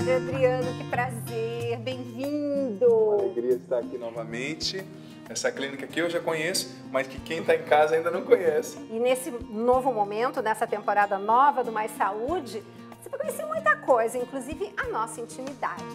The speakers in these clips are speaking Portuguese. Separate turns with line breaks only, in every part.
Padre Adriano, que prazer, bem-vindo!
Uma alegria estar aqui novamente. Essa clínica aqui eu já conheço, mas que quem está em casa ainda não conhece.
E nesse novo momento, nessa temporada nova do Mais Saúde, você vai conhecer muita coisa, inclusive a nossa intimidade.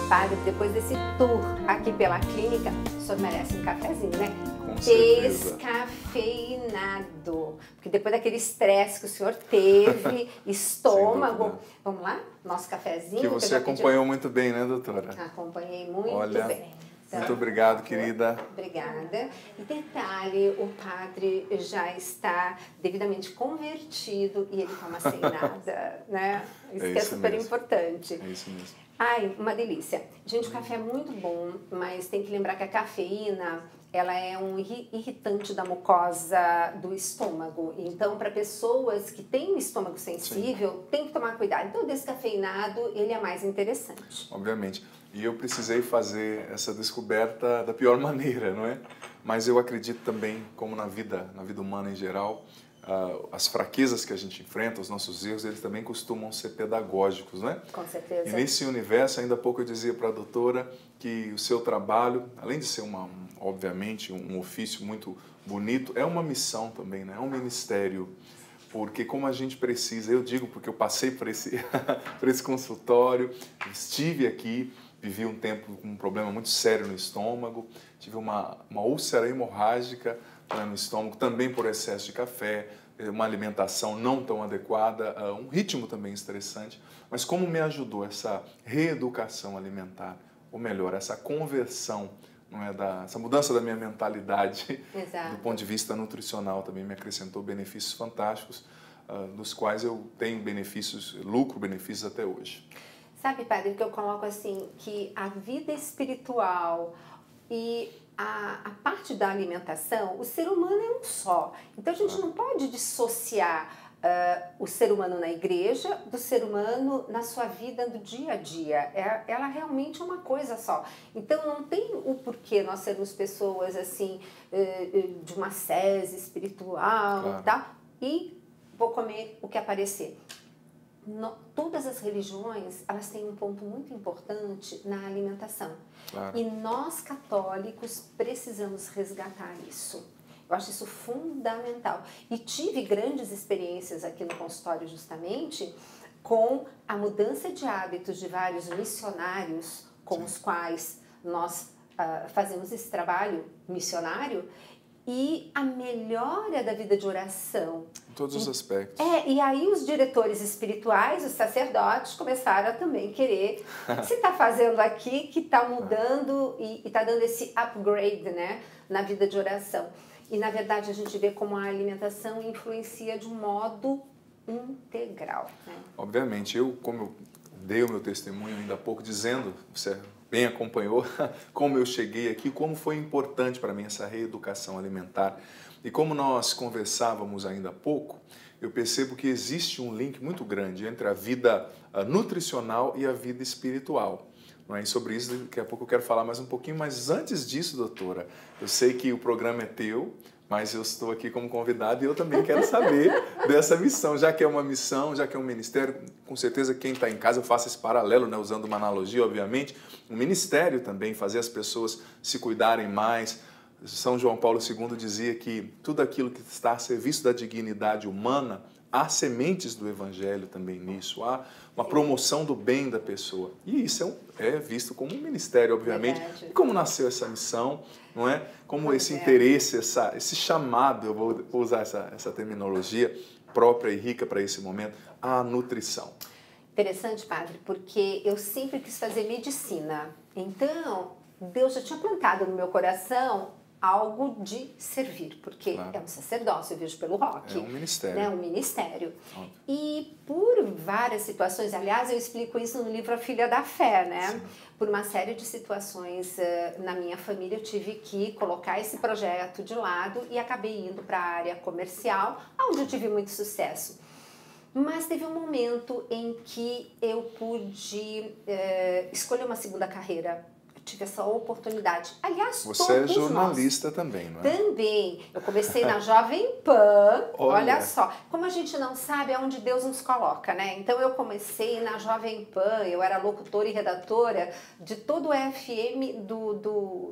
Padre, depois desse tour aqui pela clínica, o senhor merece um cafezinho, né?
Com certeza.
Descafeinado. Porque depois daquele estresse que o senhor teve, estômago... Vamos lá? Nosso cafezinho.
Que você acompanhou muito bem, né, doutora?
Acompanhei muito bem. Então,
muito obrigado, querida.
Obrigada. E detalhe, o padre já está devidamente convertido e ele toma sem nada, né? Isso que é super importante.
É isso mesmo.
Ai, uma delícia. Gente, o café é muito bom, mas tem que lembrar que a cafeína, ela é um irritante da mucosa do estômago. Então, para pessoas que têm um estômago sensível, tem que tomar cuidado. Então, o descafeinado, ele é mais interessante.
Obviamente. E eu precisei fazer essa descoberta da pior maneira, não é? Mas eu acredito também, como na vida humana em geral, as fraquezas que a gente enfrenta, os nossos erros, eles também costumam ser pedagógicos, não é?
Com certeza.
E nesse universo, ainda há pouco eu dizia para a doutora que o seu trabalho, além de ser obviamente um ofício muito bonito, é uma missão também, né? É um ministério. Porque como a gente precisa, eu digo porque eu passei por esse consultório, estive aqui, vivi um tempo com um problema muito sério no estômago, tive uma úlcera hemorrágica no estômago, também por excesso de café, uma alimentação não tão adequada, um ritmo também estressante. Mas como me ajudou essa reeducação alimentar, ou melhor, essa conversão, não é, essa mudança da minha mentalidade, do ponto de vista nutricional também me acrescentou benefícios fantásticos, dos quais eu tenho lucro benefícios até hoje.
Sabe, padre, que eu coloco assim, que a vida espiritual e a parte da alimentação, o ser humano é um só. Então a gente não pode dissociar o ser humano na igreja do ser humano na sua vida do dia a dia. Ela realmente é uma coisa só. Então não tem o porquê nós sermos pessoas assim, de uma sese espiritual e tal, e vou comer o que aparecer. Todas as religiões, elas têm um ponto muito importante na alimentação. Claro. E nós, católicos, precisamos resgatar isso. Eu acho isso fundamental. E tive grandes experiências aqui no consultório, justamente, com a mudança de hábitos de vários missionários com os quais nós fazemos esse trabalho missionário, e a melhora da vida de oração.
Em todos os aspectos.
E aí os diretores espirituais, os sacerdotes, começaram a também querer, se está fazendo aqui, que está mudando e está dando esse upgrade, né, na vida de oração. E na verdade a gente vê como a alimentação influencia de um modo integral. Né?
Obviamente, como eu dei o meu testemunho ainda há pouco, dizendo, você bem acompanhou como eu cheguei aqui, como foi importante para mim essa reeducação alimentar. E como nós conversávamos ainda há pouco, eu percebo que existe um link muito grande entre a vida nutricional e a vida espiritual. Não é? E sobre isso, daqui a pouco eu quero falar mais um pouquinho, mas antes disso, doutora, eu sei que o programa é teu, mas eu estou aqui como convidado e eu também quero saber dessa missão, já que é uma missão, já que é um ministério, com certeza quem está em casa, eu faço esse paralelo, né, usando uma analogia, obviamente, um ministério também, fazer as pessoas se cuidarem mais. São João Paulo II dizia que tudo aquilo que está a serviço da dignidade humana há sementes do evangelho também nisso, há uma promoção do bem da pessoa. E isso é visto como um ministério, obviamente.
Verdade.
E como nasceu essa missão, não é? Como
Pois
esse
é.
interesse, esse chamado, eu vou usar essa terminologia própria e rica para esse momento, a nutrição.
Interessante, padre, porque eu sempre quis fazer medicina. Então, Deus já tinha plantado no meu coração algo de servir, porque
Claro.
é um sacerdócio, eu vejo pelo rock.
É um ministério.
Né? Um ministério.
Óbvio.
E por várias situações, aliás, eu explico isso no livro A Filha da Fé, né?
Sim.
Por uma série de situações na minha família, eu tive que colocar esse projeto de lado e acabei indo para a área comercial, onde eu tive muito sucesso. Mas teve um momento em que eu pude escolher uma segunda carreira. Eu tive essa oportunidade. Aliás,
Você é
todos
jornalista também, não é?
também. Eu comecei na Jovem Pan,
Olha.
olha só. Como a gente não sabe aonde Deus nos coloca, né? Então eu comecei na Jovem Pan, eu era locutora e redatora de todo o FM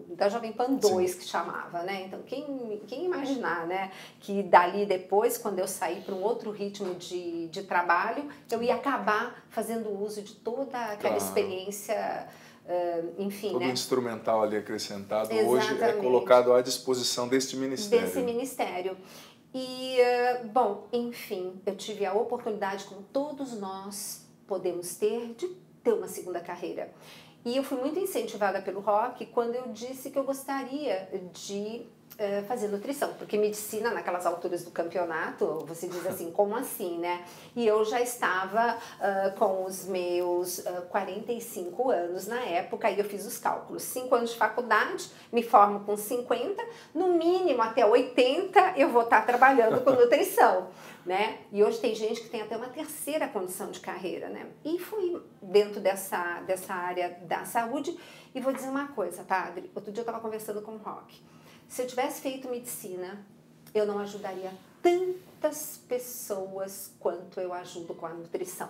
da Jovem Pan 2, que chamava, né? Então quem imaginar, né? Que dali depois, quando eu saí para um outro ritmo de trabalho, eu ia acabar fazendo uso de toda aquela
Claro.
experiência... enfim,
Todo
né?
instrumental ali acrescentado hoje é
Exatamente.
colocado à disposição deste ministério.
Desse ministério. E, bom, enfim, eu tive a oportunidade, como todos nós podemos ter, de ter uma segunda carreira. E eu fui muito incentivada pelo rock quando eu disse que eu gostaria de fazer nutrição, porque medicina naquelas alturas do campeonato, você diz assim, como assim, né? E eu já estava com os meus 45 anos na época, e eu fiz os cálculos, 5 anos de faculdade, me formo com 50, no mínimo até 80 eu vou estar trabalhando com nutrição, né? E hoje tem gente que tem até uma terceira condição de carreira, né? E fui dentro dessa área da saúde, e vou dizer uma coisa, padre, outro dia eu estava conversando com o Rock. Se eu tivesse feito medicina, eu não ajudaria tantas pessoas quanto eu ajudo com a nutrição.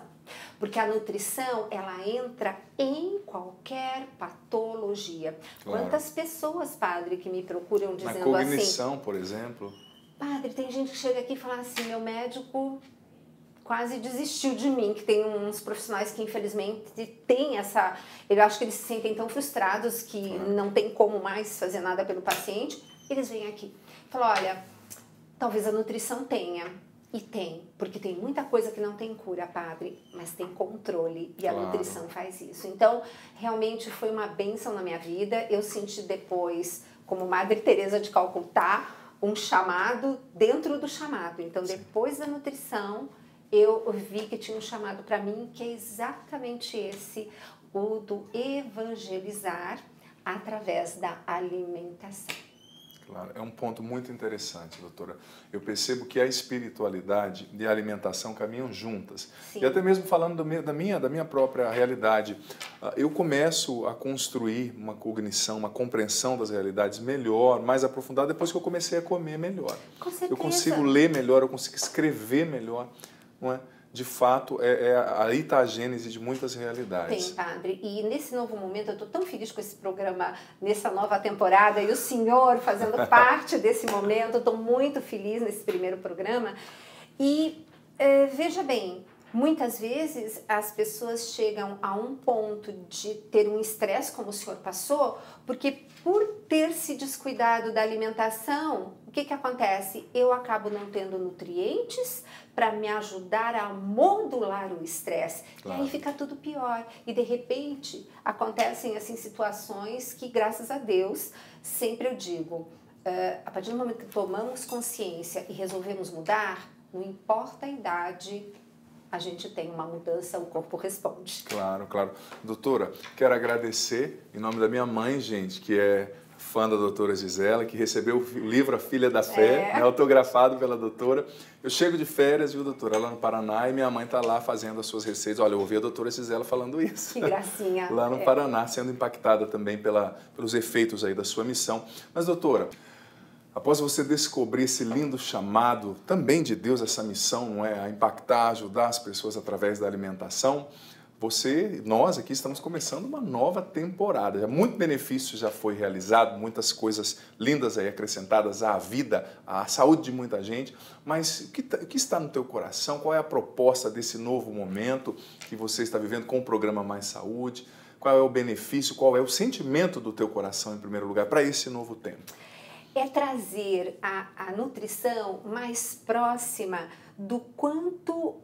Porque a nutrição, ela entra em qualquer patologia.
Claro.
Quantas pessoas, padre, que me procuram dizendo assim...
Na cognição, por exemplo.
Padre, tem gente que chega aqui e fala assim, meu médico quase desistiu de mim, que tem uns profissionais que infelizmente têm essa... Eu acho que eles se sentem tão frustrados que não tem como mais fazer nada pelo paciente. Eles vêm aqui e falam, olha, talvez a nutrição tenha. E tem, porque tem muita coisa que não tem cura, padre, mas tem controle, e a nutrição faz isso. Então, realmente foi uma bênção na minha vida. Eu senti depois, como Madre Teresa de Calcutá, um chamado dentro do chamado. Então, depois da nutrição, eu vi que tinha um chamado para mim, que é exatamente esse, o do evangelizar através da alimentação.
Claro, é um ponto muito interessante, doutora. Eu percebo que a espiritualidade e a alimentação caminham juntas.
Sim.
E até mesmo falando da minha própria realidade, eu começo a construir uma cognição, uma compreensão das realidades melhor, mais aprofundada, depois que eu comecei a comer melhor.
Com certeza.
Eu consigo ler melhor, eu consigo escrever melhor, não é? De fato, aí está a gênese de muitas realidades.
Tem, padre. E nesse novo momento, eu estou tão feliz com esse programa, nessa nova temporada, e o senhor fazendo parte desse momento. Estou muito feliz nesse primeiro programa. E veja bem, muitas vezes as pessoas chegam a um ponto de ter um estresse, como o senhor passou, porque por ter se descuidado da alimentação, o que acontece? Eu acabo não tendo nutrientes para me ajudar a modular o estresse. Claro. E aí fica tudo pior. E de repente acontecem assim situações que, graças a Deus, sempre eu digo, a partir do momento que tomamos consciência e resolvemos mudar, não importa a idade, a gente tem uma mudança, o corpo responde.
Claro, claro. Doutora, quero agradecer em nome da minha mãe, gente, que é fã da doutora Gisela, que recebeu o livro A Filha da Fé, né, autografado pela doutora. Eu chego de férias, viu, doutora, lá no Paraná, e minha mãe está lá fazendo as suas receitas. Olha, eu ouvi a doutora Gisela falando isso.
Que gracinha.
Lá no Paraná, sendo impactada também pelos efeitos aí da sua missão. Mas, doutora, após você descobrir esse lindo chamado, também de Deus, essa missão, não é? A impactar, ajudar as pessoas através da alimentação, nós aqui estamos começando uma nova temporada. Muito benefício já foi realizado, muitas coisas lindas aí acrescentadas à vida, à saúde de muita gente. Mas o que está no teu coração? Qual é a proposta desse novo momento que você está vivendo com o programa Mais Saúde? Qual é o benefício, qual é o sentimento do teu coração, em primeiro lugar, para esse novo tempo?
É trazer a nutrição mais próxima do quanto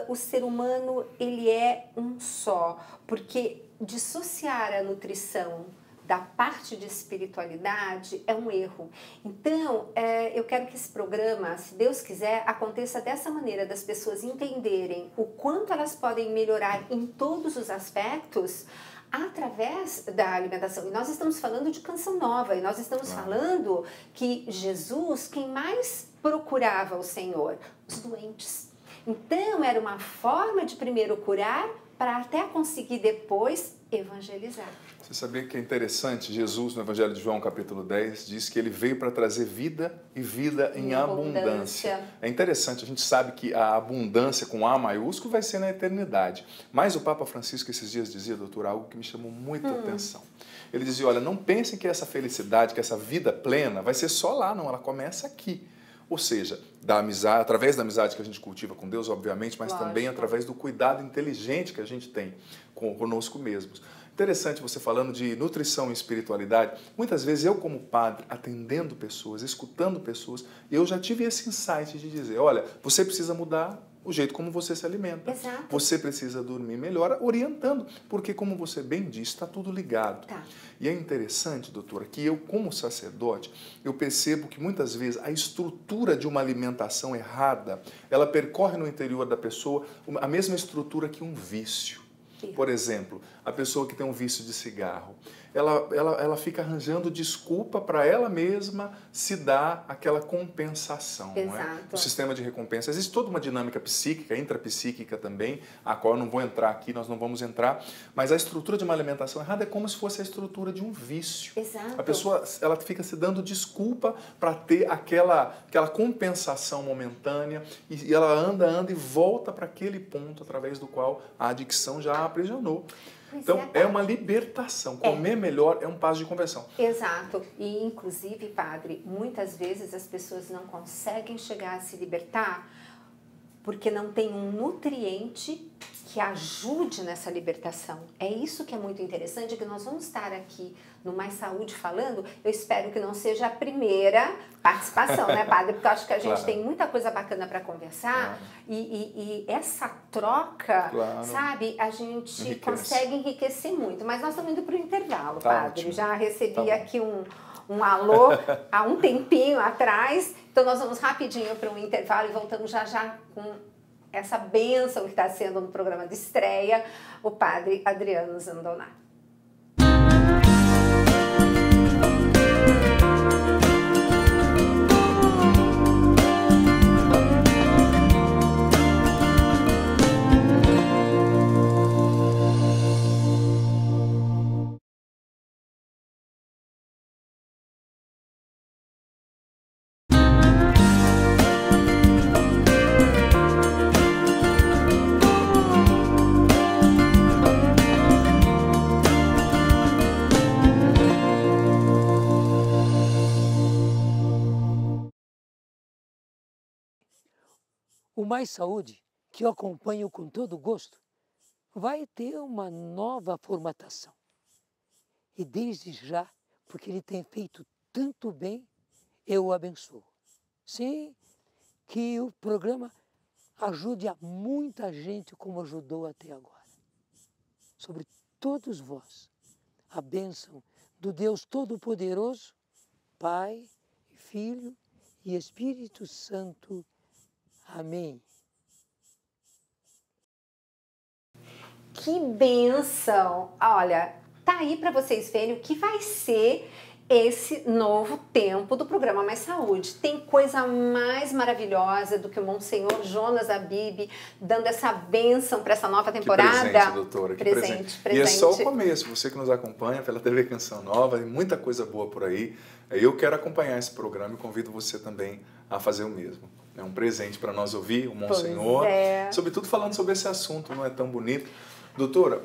o ser humano ele é um só, porque dissociar a nutrição da parte de espiritualidade é um erro. Então, eu quero que esse programa, se Deus quiser, aconteça dessa maneira, das pessoas entenderem o quanto elas podem melhorar em todos os aspectos através da alimentação. E nós estamos falando de Canção Nova, e nós estamos falando que Jesus, quem mais procurava o Senhor? Os doentes. Então, era uma forma de primeiro curar para até conseguir depois evangelizar.
Você sabia que é interessante? Jesus, no Evangelho de João, capítulo 10, diz que ele veio para trazer vida e vida em abundância. É interessante, a gente sabe que a abundância com A maiúsculo vai ser na eternidade. Mas o Papa Francisco esses dias dizia, doutor, algo que me chamou muita atenção. Ele dizia, olha, não pensem que essa felicidade, que essa vida plena vai ser só lá, não, ela começa aqui. Ou seja, da amizade, através da amizade que a gente cultiva com Deus, obviamente, mas também através do cuidado inteligente que a gente tem conosco mesmos. Interessante você falando de nutrição e espiritualidade. Muitas vezes eu, como padre, atendendo pessoas, escutando pessoas, eu já tive esse insight de dizer, olha, você precisa mudar o jeito como você se alimenta.
Exato.
Você precisa dormir melhor, orientando, porque como você bem disse, está tudo ligado.
Tá.
E é interessante, doutora, que eu, como sacerdote, eu percebo que muitas vezes a estrutura de uma alimentação errada, ela percorre no interior da pessoa a mesma estrutura que um vício. Por exemplo, a pessoa que tem um vício de cigarro, ela fica arranjando desculpa para ela mesma se dar aquela compensação. Não é? O sistema de recompensa. Existe toda uma dinâmica psíquica, intrapsíquica também, a qual eu não vou entrar aqui, nós não vamos entrar, mas a estrutura de uma alimentação errada é como se fosse a estrutura de um vício.
Exato.
A pessoa ela fica se dando desculpa para ter aquela compensação momentânea e ela anda e volta para aquele ponto através do qual a adicção já a aprisionou. Então, é uma libertação. Comer melhor é um passo de conversão.
Exato. E, inclusive, padre, muitas vezes as pessoas não conseguem chegar a se libertar porque não tem um nutriente que ajude nessa libertação. É isso que é muito interessante, que nós vamos estar aqui no Mais Saúde falando. Eu espero que não seja a primeira participação, né, padre? Porque eu acho que a gente tem muita coisa bacana para conversar e essa troca, sabe, a gente consegue enriquecer muito. Mas nós estamos indo para o intervalo, padre.
Ótimo.
Já recebi aqui um alô há um tempinho atrás. Então, nós vamos rapidinho para um intervalo e voltamos já com essa bênção que está sendo no programa de estreia, o padre Adriano Zandonato.
O Mais Saúde, que eu acompanho com todo gosto, vai ter uma nova formatação. E desde já, porque ele tem feito tanto bem, eu o abençoo. Sim, que o programa ajude a muita gente como ajudou até agora. Sobre todos vós, a bênção do Deus Todo-Poderoso, Pai, Filho e Espírito Santo. Amém.
Que bênção! Olha, tá aí para vocês verem o que vai ser esse novo tempo do programa Mais Saúde. Tem coisa mais maravilhosa do que o Monsenhor Jonas Abib dando essa bênção para essa nova temporada.
Que presente, doutora. Que presente.
Presente.
E é só o começo. Você que nos acompanha pela TV Canção Nova, tem muita coisa boa por aí. Eu quero acompanhar esse programa e convido você também a fazer o mesmo. É um presente para nós ouvir o Monsenhor, sobretudo falando sobre esse assunto, não é tão bonito. Doutora,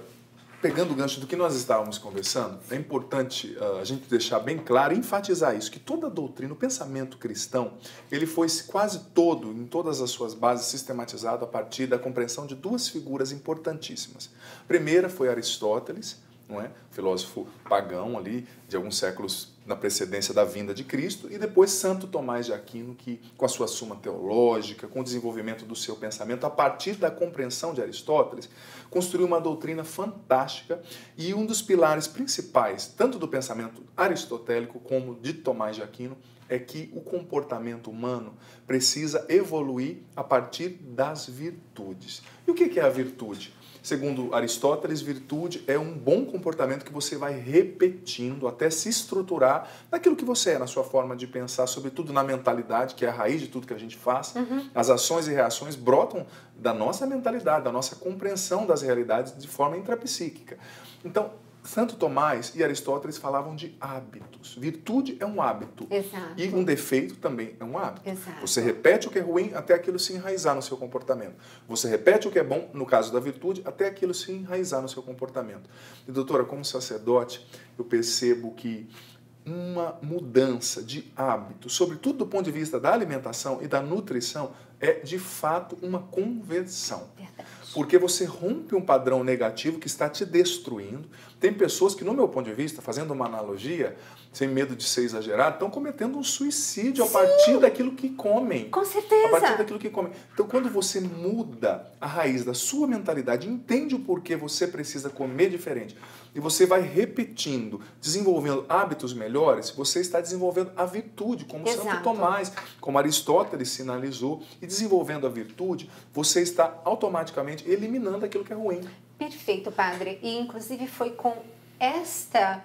pegando o gancho do que nós estávamos conversando, é importante a gente deixar bem claro e enfatizar isso, que toda a doutrina, o pensamento cristão, ele foi quase todo, em todas as suas bases, sistematizado a partir da compreensão de duas figuras importantíssimas. A primeira foi Aristóteles, não é? Filósofo pagão ali, de alguns séculos na precedência da vinda de Cristo, e depois Santo Tomás de Aquino, que com a sua Suma Teológica, com o desenvolvimento do seu pensamento, a partir da compreensão de Aristóteles, construiu uma doutrina fantástica e um dos pilares principais, tanto do pensamento aristotélico como de Tomás de Aquino, é que o comportamento humano precisa evoluir a partir das virtudes. E o que é a virtude? Segundo Aristóteles, virtude é um bom comportamento que você vai repetindo até se estruturar naquilo que você é, na sua forma de pensar, sobretudo na mentalidade, que é a raiz de tudo que a gente faz. As ações e reações brotam da nossa mentalidade, da nossa compreensão das realidades de forma intrapsíquica. Então, Santo Tomás e Aristóteles falavam de hábitos. Virtude é um hábito.
Exato.
E um defeito também é um hábito.
Exato.
Você repete o que é ruim até aquilo se enraizar no seu comportamento. Você repete o que é bom, no caso da virtude, até aquilo se enraizar no seu comportamento. E, doutora, como sacerdote, eu percebo que uma mudança de hábito, sobretudo do ponto de vista da alimentação e da nutrição, é de fato uma conversão.
Verdade.
Porque você rompe um padrão negativo que está te destruindo. Tem pessoas que, no meu ponto de vista, fazendo uma analogia, sem medo de ser exagerado, estão cometendo um suicídio a partir daquilo que comem.
Com certeza.
A partir daquilo que comem. Então, quando você muda a raiz da sua mentalidade, entende o porquê você precisa comer diferente, e você vai repetindo, desenvolvendo hábitos melhores, você está desenvolvendo a virtude, como Santo Tomás, como Aristóteles sinalizou, e desenvolvendo a virtude, você está automaticamente eliminando aquilo que é ruim.
Perfeito, padre. E, inclusive, foi com esta...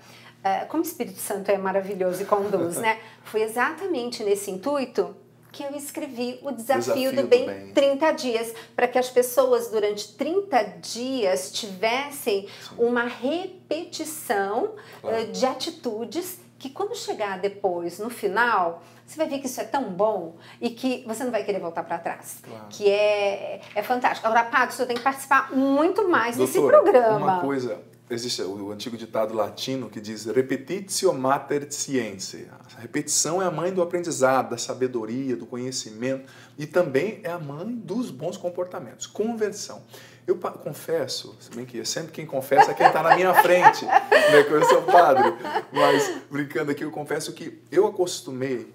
como o Espírito Santo é maravilhoso e conduz, né? Foi exatamente nesse intuito que eu escrevi o Desafio do Bem 30 dias, para que as pessoas durante 30 dias tivessem uma repetição de atitudes que quando chegar depois, no final, você vai ver que isso é tão bom e que você não vai querer voltar para trás. Claro. Que é fantástico. Agora, padre, você tem que participar muito mais desse programa.
Uma coisa... Existe o antigo ditado latino que diz repetitio mater scientiae. A repetição é a mãe do aprendizado, da sabedoria, do conhecimento e também é a mãe dos bons comportamentos. Conversão. Eu confesso, se bem que sempre quem confessa é quem está na minha frente, né, que eu sou padre, mas brincando aqui, eu confesso que eu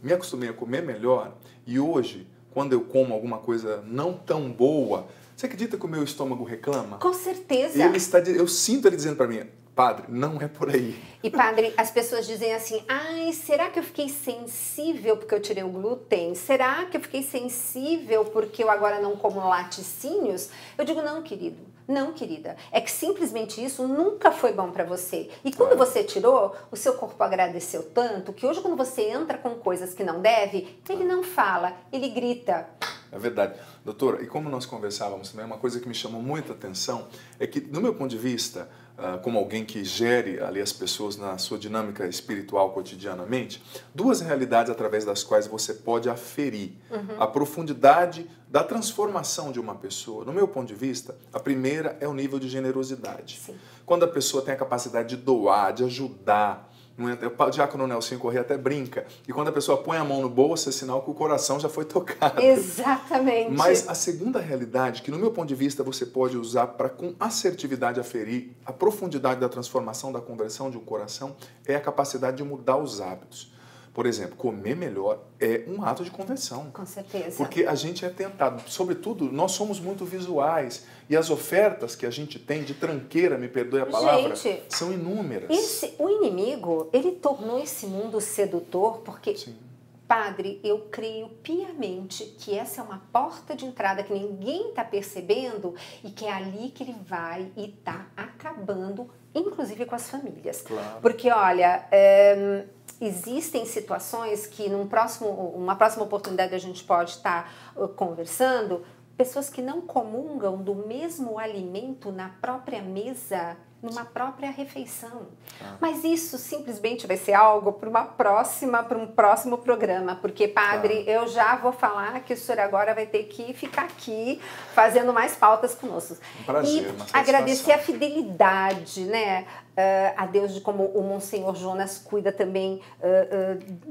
me acostumei a comer melhor e hoje, quando eu como alguma coisa não tão boa, você acredita que o meu estômago reclama?
Com certeza.
Eu sinto ele dizendo para mim, padre, não é por aí.
E, padre, as pessoas dizem assim, ai, será que eu fiquei sensível porque eu tirei o glúten? Será que eu fiquei sensível porque eu agora não como laticínios? Eu digo, não, querido. Não, querida. É que simplesmente isso nunca foi bom para você. E quando você tirou, o seu corpo agradeceu tanto que hoje quando você entra com coisas que não deve, ele não fala, ele grita.
É verdade. Doutora, e como nós conversávamos também, uma coisa que me chamou muita atenção é que, do meu ponto de vista, como alguém que gere ali as pessoas na sua dinâmica espiritual cotidianamente, duas realidades através das quais você pode aferir a profundidade da transformação de uma pessoa. No meu ponto de vista, a primeira é o nível de generosidade. Sim. Quando a pessoa tem a capacidade de doar, de ajudar, o diácono Nelson Corrêa até brinca, e quando a pessoa põe a mão no bolso, é sinal que o coração já foi tocado.
Exatamente.
Mas a segunda realidade, que no meu ponto de vista você pode usar para com assertividade aferir a profundidade da transformação, da conversão de um coração, é a capacidade de mudar os hábitos. Por exemplo, comer melhor é um ato de conversão.
Com certeza.
Porque a gente é tentado, sobretudo, nós somos muito visuais e as ofertas que a gente tem de tranqueira, me perdoe a palavra, são inúmeras.
O inimigo, ele tornou esse mundo sedutor porque... Sim. Padre, eu creio piamente que essa é uma porta de entrada que ninguém está percebendo e que é ali que ele vai e está acabando, inclusive com as famílias.
Claro.
Porque, olha, existem situações que uma próxima oportunidade a gente pode estar conversando, pessoas que não comungam do mesmo alimento na própria mesa numa própria refeição. Mas isso simplesmente vai ser algo para um próximo programa, porque, padre, eu já vou falar que o senhor agora vai ter que ficar aqui fazendo mais pautas conosco.
Um prazer,
e agradecer a fidelidade, né, a Deus, de como o Monsenhor Jonas cuida também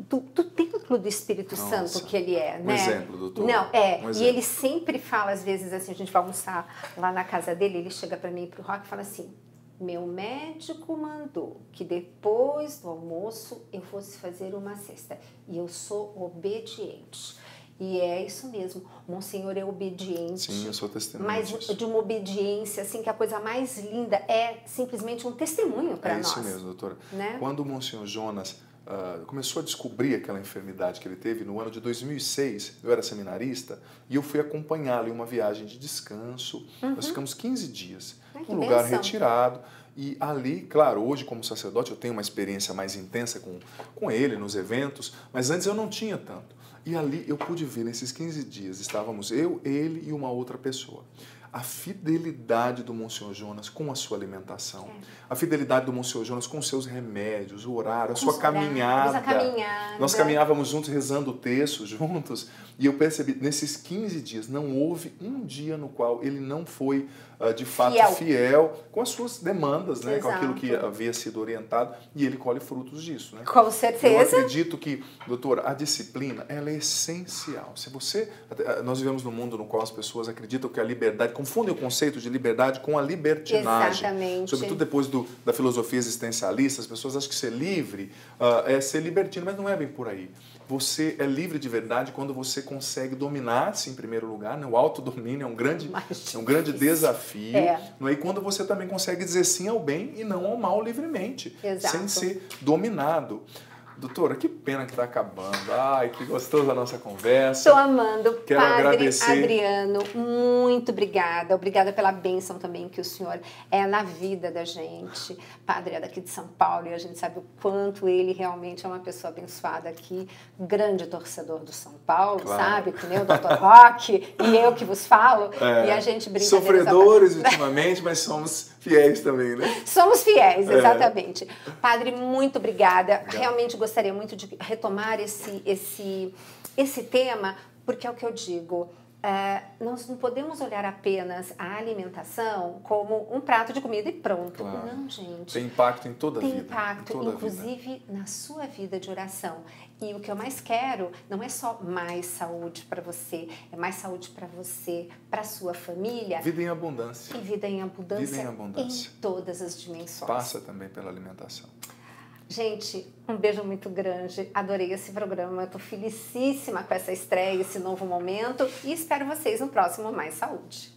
do templo do Espírito Santo que ele é, né?
Exemplo, doutor.
Não, e ele sempre fala, às vezes, assim, a gente vai almoçar lá na casa dele, ele chega para mim e pro Roque e fala assim: meu médico mandou que depois do almoço eu fosse fazer uma cesta. E eu sou obediente. E é isso mesmo. O Monsenhor é obediente.
Sim, eu sou testemunha
mas
disso.
de uma obediência, assim, que a coisa mais linda é simplesmente um testemunho para nós.
É isso mesmo, doutora.
Né?
Quando o Monsenhor Jonas começou a descobrir aquela enfermidade que ele teve no ano de 2006, eu era seminarista, e eu fui acompanhá-lo em uma viagem de descanso. Nós ficamos 15 dias, num lugar retirado. E ali, claro, hoje como sacerdote eu tenho uma experiência mais intensa com ele, nos eventos, mas antes eu não tinha tanto. E ali eu pude ver, nesses 15 dias, estávamos eu, ele e uma outra pessoa. A fidelidade do Monsenhor Jonas com a sua alimentação, a fidelidade do Monsenhor Jonas com os seus remédios, o horário, a sua caminhada. Nós caminhávamos juntos, rezando o terço juntos, e eu percebi, nesses 15 dias, não houve um dia no qual ele não foi, de fato, fiel com as suas demandas, né, com aquilo que havia sido orientado, e ele colhe frutos disso. Né?
Com certeza.
Eu acredito que, doutora, a disciplina, ela é essencial. Se você, nós vivemos num mundo no qual as pessoas acreditam que a liberdade, confundem o conceito de liberdade com a libertinagem.
Exatamente.
Sobretudo depois da filosofia existencialista, as pessoas acham que ser livre é ser libertino, mas não é bem por aí. Você é livre de verdade quando você consegue dominar-se em primeiro lugar, né? O autodomínio é um grande desafio. E quando você também consegue dizer sim ao bem e não ao mal livremente, sem ser dominado. Doutora, que pena que está acabando. Ai, que gostosa a nossa conversa.
Estou amando.
Quero
Padre
agradecer.
Adriano, muito obrigada. Obrigada pela bênção também que o senhor é na vida da gente. Padre é daqui de São Paulo e a gente sabe o quanto ele realmente é uma pessoa abençoada aqui. Grande torcedor do São Paulo, sabe? Que nem o Dr. Roque e eu que vos falo. E a gente brinca.
Sofredores ultimamente, mas somos fiéis também, né?
Somos fiéis, exatamente. Padre, muito obrigada. Realmente gostaria muito de retomar esse tema, porque é o que eu digo. Nós não podemos olhar apenas a alimentação como um prato de comida e pronto.
Claro.
Não, gente.
Tem impacto em toda a vida.
Tem impacto, inclusive na sua vida de oração. E o que eu mais quero não é só mais saúde para você, é mais saúde para você, para sua família.
Vida em abundância.
E vida em abundância,
vida em abundância.
Em todas as dimensões.
Passa também pela alimentação.
Gente, um beijo muito grande. Adorei esse programa. Eu tô felicíssima com essa estreia, esse novo momento. E espero vocês no próximo Mais Saúde.